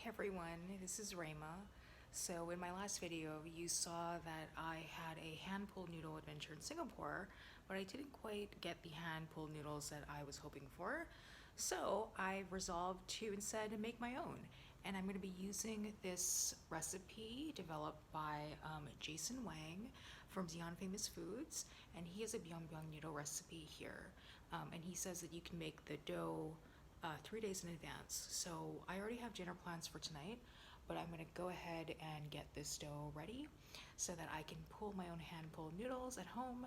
everyone, this is Rayma. So in my last video you saw that I had a hand pulled noodle adventure in Singapore, but I didn't quite get the hand pulled noodles that I was hoping for. So I resolved to instead make my own, and I'm going to be using this recipe developed by Jason Wang from Xi'an Famous Foods, and he has a biang noodle recipe here, and he says that you can make the dough 3 days in advance. So I already have dinner plans for tonight, but I'm gonna go ahead and get this dough ready so that I can pull my own hand pulled noodles at home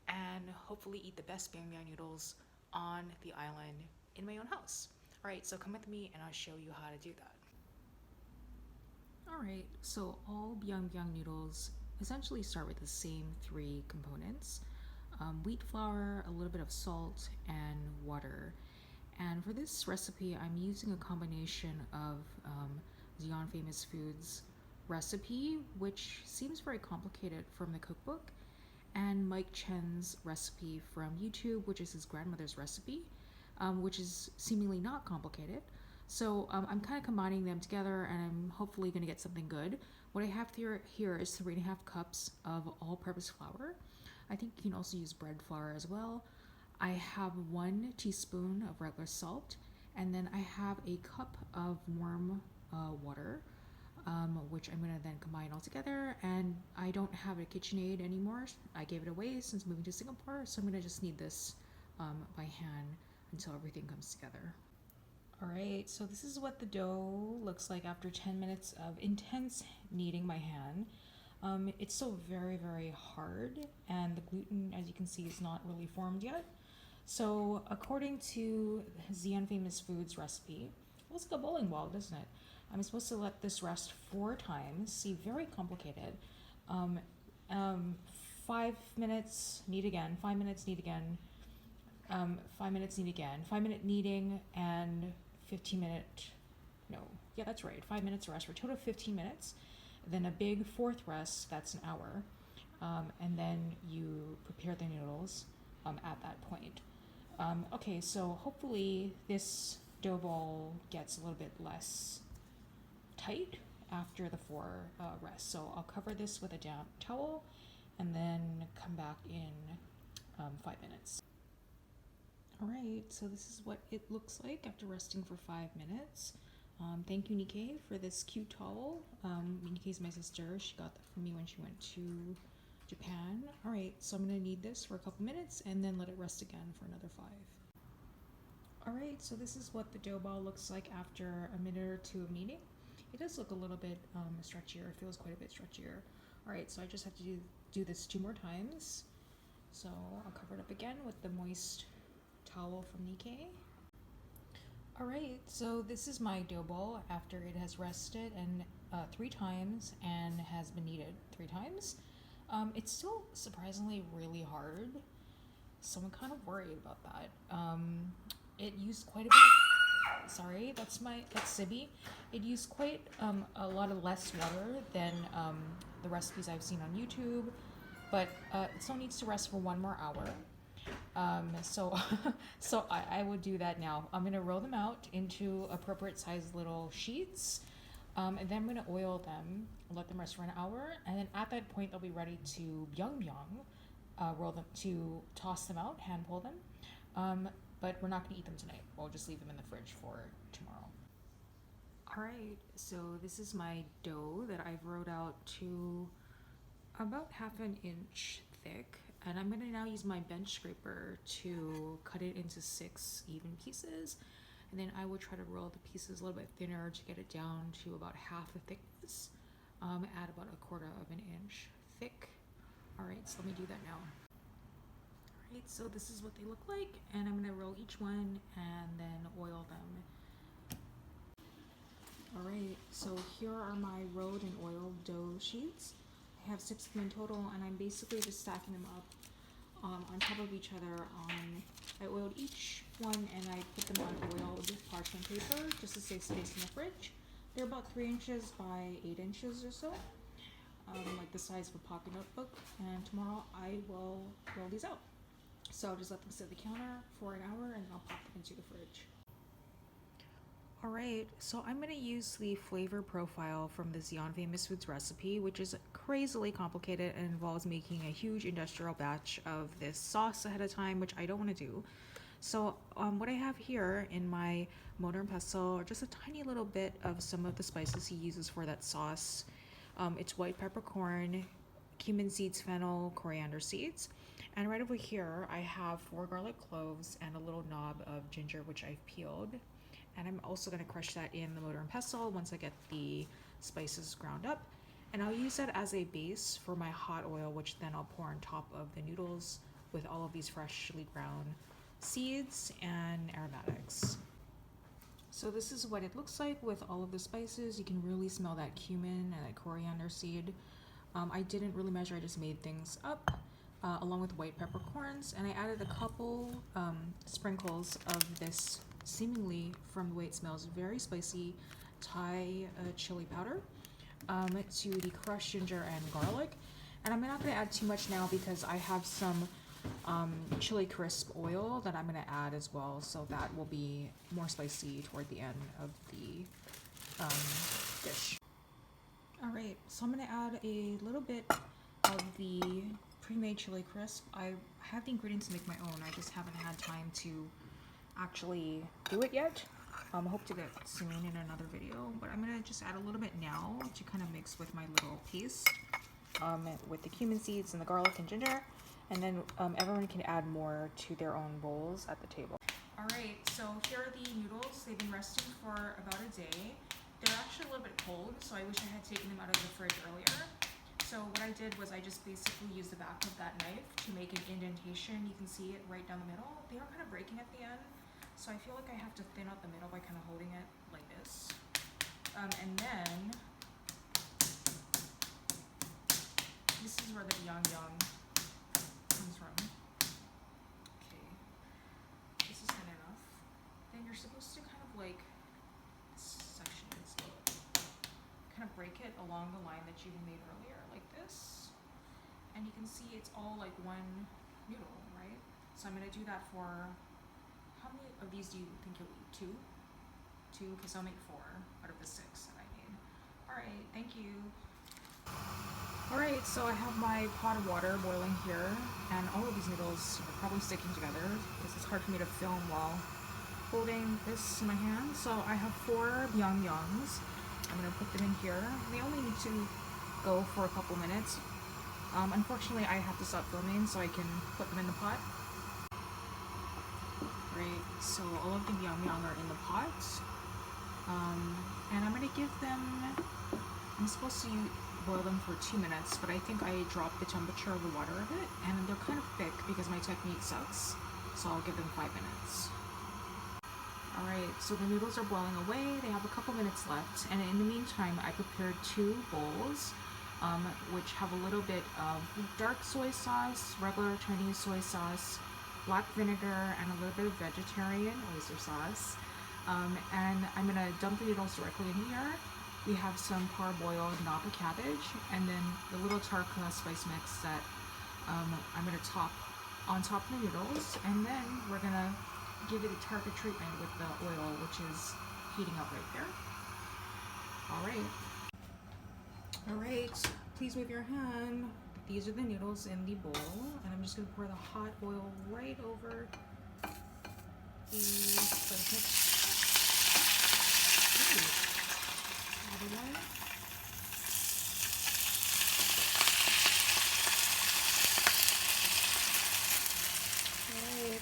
and hopefully eat the best biang noodles on the island in my own house. All right, so come with me and I'll show you how to do that. All right, so all biang noodles essentially start with the same three components: wheat flour, a little bit of salt, and water. And for this recipe, I'm using a combination of Xi'an Famous Foods recipe, which seems very complicated from the cookbook, and Mike Chen's recipe from YouTube, which is his grandmother's recipe, which is seemingly not complicated. So I'm kind of combining them together, and I'm hopefully going to get something good. What I have here is 3.5 cups of all-purpose flour. I think you can also use bread flour as well. I have 1 teaspoon of regular salt, and then I have a cup of warm water, which I'm going to then combine all together. And I don't have a KitchenAid anymore. I gave it away since moving to Singapore, so I'm going to just knead this by hand until everything comes together. Alright, so this is what the dough looks like after 10 minutes of intense kneading by hand. It's still very, very hard, and the gluten, as you can see, is not really formed yet. So according to Xi'an Famous Foods recipe, it looks like a bowling ball, doesn't it? I'm supposed to let this rest 4 times. See, very complicated. 5 minutes, knead again, 5 minutes, knead again, 5 minutes, knead again, 5 minute kneading, and 5 minutes rest for a total of 15 minutes. Then a big 4th rest, that's an hour. And then you prepare the noodles at that point. Okay, so hopefully this dough ball gets a little bit less tight after the 4 rests. So I'll cover this with a damp towel and then come back in 5 minutes. Alright, so this is what it looks like after resting for 5 minutes. Thank you, Nikkei, for this cute towel. Nikkei's my sister. She got that for me when she went to Japan. Alright, so I'm going to knead this for a couple minutes and then let it rest again for another 5. Alright, so this is what the dough ball looks like after a minute or 2 of kneading. It does look a little bit stretchier. It feels quite a bit stretchier. Alright, so I just have to do this 2 more times. So I'll cover it up again with the moist towel from Nikkei. Alright, so this is my dough ball after it has rested and 3 times and has been kneaded 3 times. It's still surprisingly really hard, so I'm kind of worried about that. It used quite a bit. Sorry, that's Sibby. It used quite a lot of less water than the recipes I've seen on YouTube, but it still needs to rest for 1 more hour. So I would do that now. I'm gonna roll them out into appropriate sized little sheets, and then I'm gonna oil them, let them rest for an hour, and then at that point they'll be ready to biang, roll them, to toss them out, hand pull them. But we're not gonna eat them tonight. We'll just leave them in the fridge for tomorrow. Alright, so this is my dough that I've rolled out to about 1/2 inch thick. And I'm going to now use my bench scraper to cut it into 6 even pieces. And then I will try to roll the pieces a little bit thinner to get it down to about half the thickness, at about 1/4 of an inch thick. Alright, so let me do that now. Alright, so this is what they look like, and I'm going to roll each one and then oil them. Alright, so here are my rolled and oiled dough sheets. I have 6 of them in total, and I'm basically just stacking them up on top of each other. I oiled each one and I put them on oiled parchment paper just to save space in the fridge. They're about 3 inches by 8 inches or so, like the size of a pocket notebook. And tomorrow I will roll these out. So I'll just let them sit on the counter for an hour and I'll pop them into the fridge. Alright, so I'm going to use the flavor profile from the Xi'an Famous Foods recipe, which is crazily complicated and involves making a huge industrial batch of this sauce ahead of time, which I don't want to do. So what I have here in my mortar and pestle are just a tiny little bit of some of the spices he uses for that sauce. It's white peppercorn, cumin seeds, fennel, coriander seeds. And right over here, I have 4 garlic cloves and a little knob of ginger, which I've peeled. And I'm also going to crush that in the mortar and pestle once I get the spices ground up. And I'll use that as a base for my hot oil, which then I'll pour on top of the noodles with all of these freshly ground seeds and aromatics. So this is what it looks like with all of the spices. You can really smell that cumin and that coriander seed. I didn't really measure, I just made things up along with white peppercorns, and I added a couple sprinkles of this seemingly, from the way it smells, very spicy Thai chili powder to the crushed ginger and garlic. And I'm not going to add too much now because I have some chili crisp oil that I'm going to add as well, so that will be more spicy toward the end of the dish. Alright, so I'm going to add a little bit of the pre-made chili crisp. I have the ingredients to make my own, I just haven't had time to actually do it yet. I hope to do it soon in another video, but I'm going to just add a little bit now to kind of mix with my little paste with the cumin seeds and the garlic and ginger. And then everyone can add more to their own bowls at the table. Alright, so here are the noodles. They've been resting for about a day. They're actually a little bit cold, so I wish I had taken them out of the fridge earlier. So what I did was I just basically used the back of that knife to make an indentation. You can see it right down the middle. They are kind of breaking at the end, so I feel like I have to thin out the middle by kind of holding it like this. And then this is where the biang comes from. Okay, this is kind of enough. Then you're supposed to kind of like section it, so kind of break it along the line that you made earlier, like this. And you can see it's all like one noodle, right? So I'm gonna do that for, how many of these do you think you'll eat? 2? 2, because I'll make 4 out of the 6 that I made. Alright, thank you. Alright, so I have my pot of water boiling here, and all of these noodles are probably sticking together because it's hard for me to film while holding this in my hand. So I have 4 biangs. I'm going to put them in here. They only need to go for a couple minutes. Unfortunately, I have to stop filming so I can put them in the pot. Right, so all of the biang are in the pot. And I'm going to give them, I'm supposed to boil them for 2 minutes, but I think I dropped the temperature of the water a bit, and they're kind of thick because my technique sucks, so I'll give them 5 minutes. Alright, so the noodles are boiling away, they have a couple minutes left, and in the meantime I prepared 2 bowls, which have a little bit of dark soy sauce, regular Chinese soy sauce, black vinegar, and a little bit of vegetarian oyster sauce. And I'm going to dump the noodles directly in here. We have some parboiled napa cabbage, and then the little tarka spice mix that I'm going to top on top of the noodles, and then we're going to give it a tarka treatment with the oil, which is heating up right there. Alright, please move your hand. These are the noodles in the bowl, and I'm just going to pour the hot oil right over the spice mix. Other one. Right.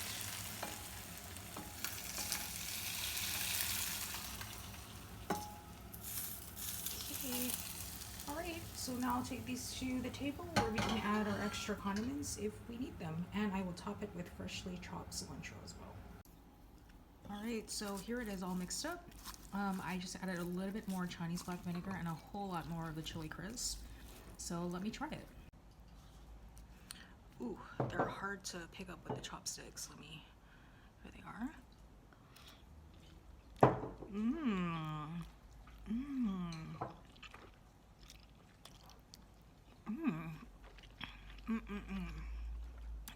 Okay. Alright, so now I'll take these to the table where we can add our extra condiments if we need them, and I will top it with freshly chopped cilantro as well. Alright, so here it is all mixed up. I just added a little bit more Chinese black vinegar and a whole lot more of the chili crisp. So let me try it. Ooh, they're hard to pick up with the chopsticks. Here they are.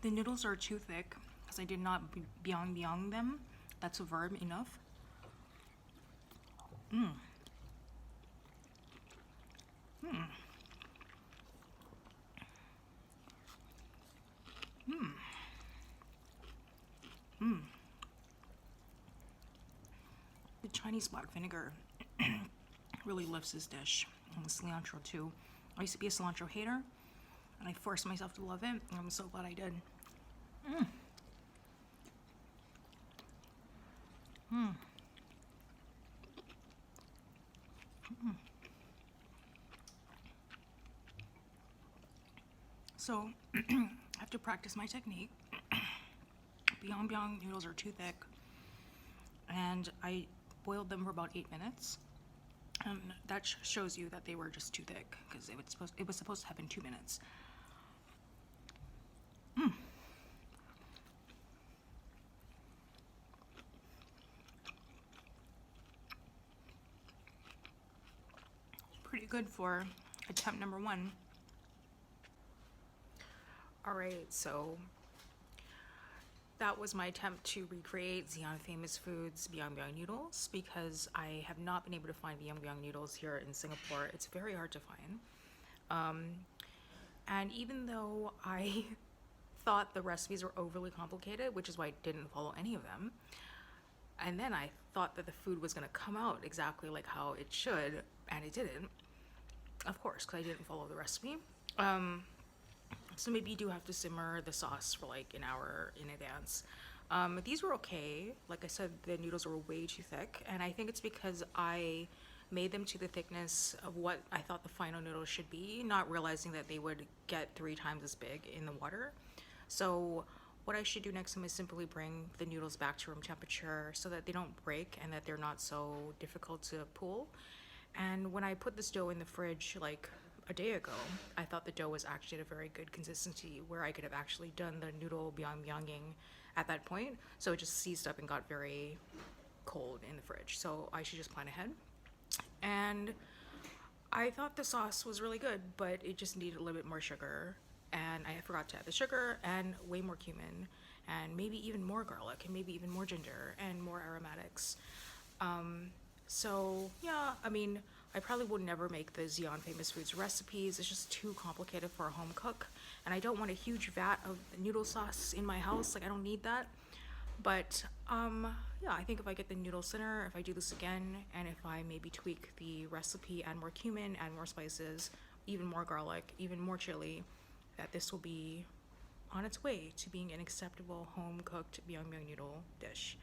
The noodles are too thick because I did not biang them. That's a verb enough. Mm. Mm. Mm. Mm. The Chinese black vinegar really lifts this dish. And the cilantro too. I used to be a cilantro hater, and I forced myself to love it, and I'm so glad I did. Mm. Mm. Mm. So, I have to practice my technique. Biang noodles are too thick, and I boiled them for about 8 minutes. And that shows you that they were just too thick because it was supposed to happen 2 minutes. Mm. Pretty good for attempt number 1. All right, so that was my attempt to recreate Xi'an Famous Foods biang noodles because I have not been able to find biang noodles here in Singapore. It's very hard to find. And even though I thought the recipes were overly complicated, which is why I didn't follow any of them, and then I thought that the food was going to come out exactly like how it should, and it didn't, of course, because I didn't follow the recipe. So maybe you do have to simmer the sauce for like an hour in advance. These were okay. Like I said, the noodles were way too thick, and I think it's because I made them to the thickness of what I thought the final noodles should be, not realizing that they would get 3 times as big in the water. So what I should do next time is simply bring the noodles back to room temperature so that they don't break and that they're not so difficult to pull. And when I put this dough in the fridge like a day ago, I thought the dough was actually at a very good consistency where I could have actually done the noodle biang at that point. So it just seized up and got very cold in the fridge. So I should just plan ahead. And I thought the sauce was really good, but it just needed a little bit more sugar. And I forgot to add the sugar and way more cumin and maybe even more garlic and maybe even more ginger and more aromatics. So yeah, I mean, I probably would never make the Xi'an Famous Foods recipes. It's just too complicated for a home cook. And I don't want a huge vat of noodle sauce in my house. Like, I don't need that. But yeah, I think if I get the noodle center, if I do this again, and if I maybe tweak the recipe, add more cumin, add more spices, even more garlic, even more chili, that this will be on its way to being an acceptable home-cooked biang noodle dish.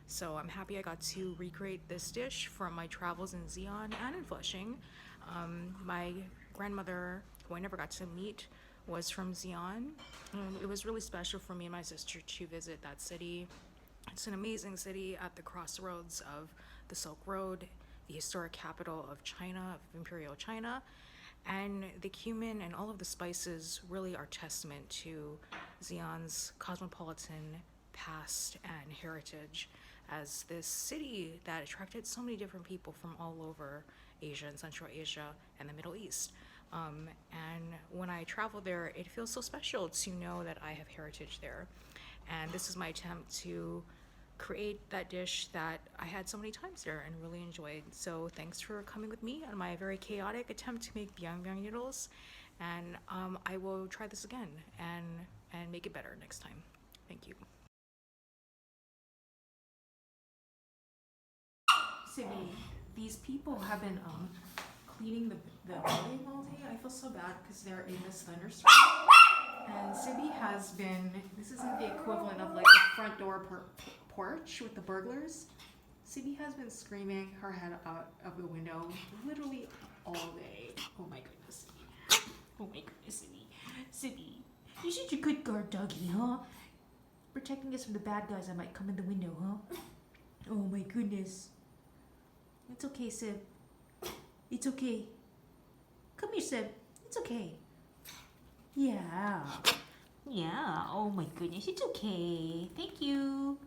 So I'm happy I got to recreate this dish from my travels in Xi'an and in Flushing. My grandmother, who I never got to meet, was from Xi'an. It was really special for me and my sister to visit that city. It's an amazing city at the crossroads of the Silk Road, the historic capital of China, of Imperial China. And the cumin and all of the spices really are testament to Xi'an's cosmopolitan past and heritage as this city that attracted so many different people from all over Asia and Central Asia and the Middle East. And when I travel there, it feels so special to know that I have heritage there. And this is my attempt to create that dish that I had so many times there and really enjoyed. So thanks for coming with me on my very chaotic attempt to make biang noodles. And I will try this again and make it better next time. Thank you. Sydney, these people have been cleaning the building all day. I feel so bad because they're in this thunderstorm. And Sydney has been, this isn't the equivalent of like the front door porch with the burglars. Sydney has been screaming her head out of the window literally all day. Oh my goodness, Sydney. Oh my goodness, Sydney. Sydney, you're such a good guard doggy, huh? Protecting us from the bad guys that might come in the window, huh? Oh my goodness. It's okay, Sib. It's okay. Come here, Sib. It's okay. Yeah. Yeah. Oh my goodness. It's okay. Thank you.